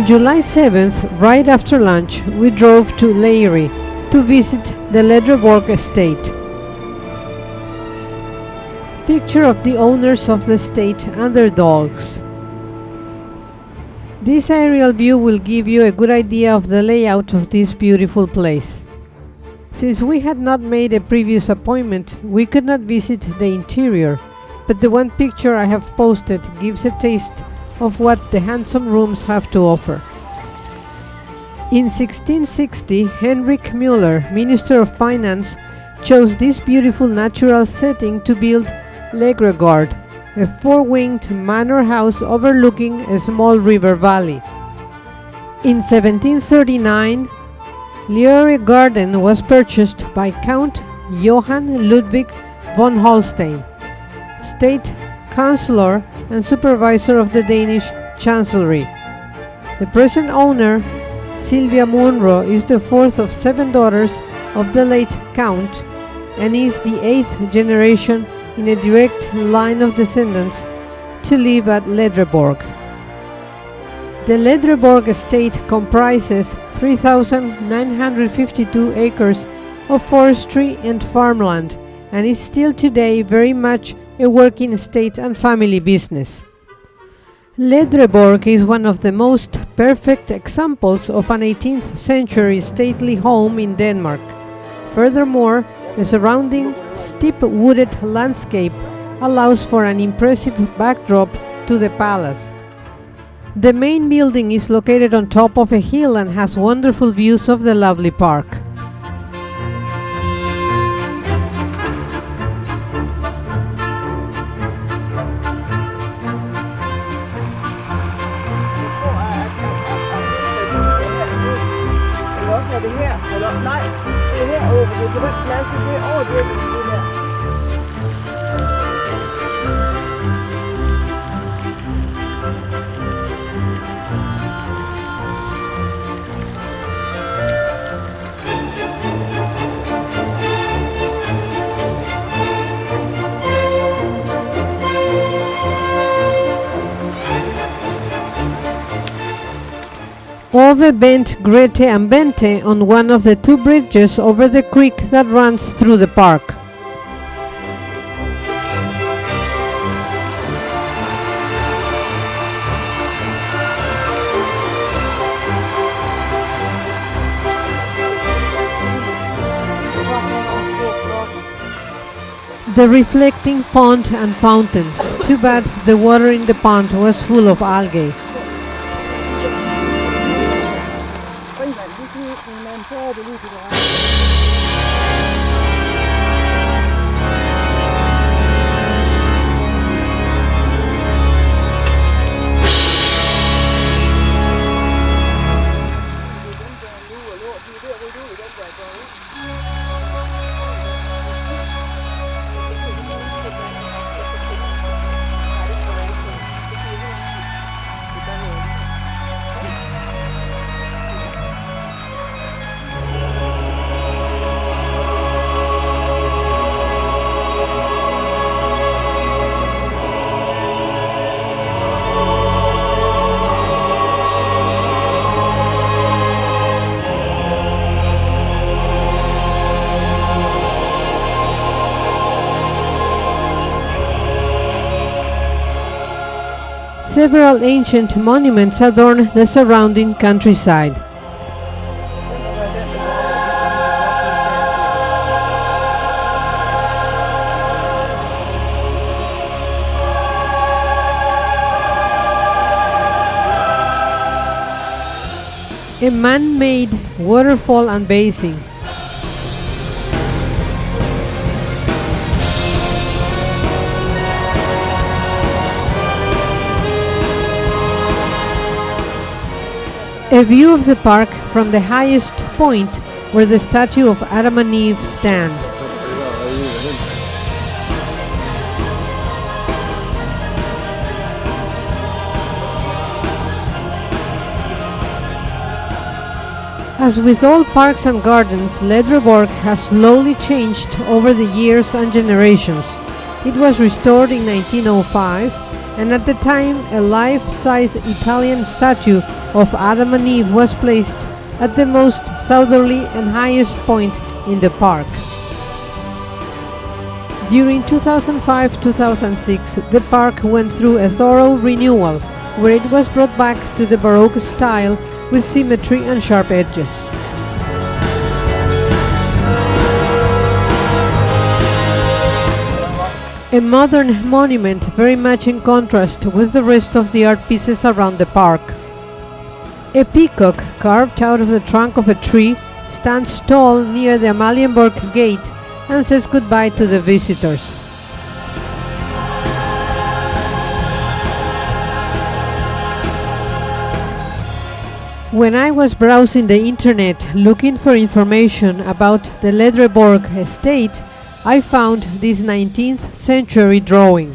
July 7th, right after lunch, we drove to Lejre to visit the Ledreborg estate. Picture of the owners of the estate and their dogs. This aerial view will give you a good idea of the layout of this beautiful place. Since we had not made a previous appointment, we could not visit the interior, but the one picture I have posted gives a taste of what the handsome rooms have to offer. In 1660, Henrik Müller, Minister of Finance, chose this beautiful natural setting to build Ledreborg, a four-winged manor house overlooking a small river valley. In 1739, Lejre Garden was purchased by Count Johann Ludwig von Holstein, State Councillor and Supervisor of the Danish Chancellery. The present owner, Sylvia Munro, is the fourth of 7 daughters of the late Count and is the 8th generation in a direct line of descendants to live at Ledreborg. The Ledreborg estate comprises 3,952 acres of forestry and farmland and is still today very much a working estate and family business. Ledreborg is one of the most perfect examples of an 18th century stately home in Denmark. Furthermore, the surrounding steep wooded landscape allows for an impressive backdrop to the palace. The main building is located on top of a hill and has wonderful views of the lovely park. Ove bent Grete and Bente on one of the 2 bridges over the creek that runs through the park. The reflecting pond and fountains. Too bad the water in the pond was full of algae. Several ancient monuments adorn the surrounding countryside. A man-made waterfall and basin. A view of the park from the highest point where the statue of Adam and Eve stand. As with all parks and gardens, Ledreborg has slowly changed over the years and generations. It was restored in 1905 and at the time a life-size Italian statue of Adam and Eve was placed at the most southerly and highest point in the park. During 2005-2006, the park went through a thorough renewal, where it was brought back to the Baroque style with symmetry and sharp edges. A modern monument very much in contrast with the rest of the art pieces around the park. A peacock carved out of the trunk of a tree stands tall near the Amalienborg gate and says goodbye to the visitors. When I was browsing the internet looking for information about the Ledreborg estate, I found this 19th century drawing.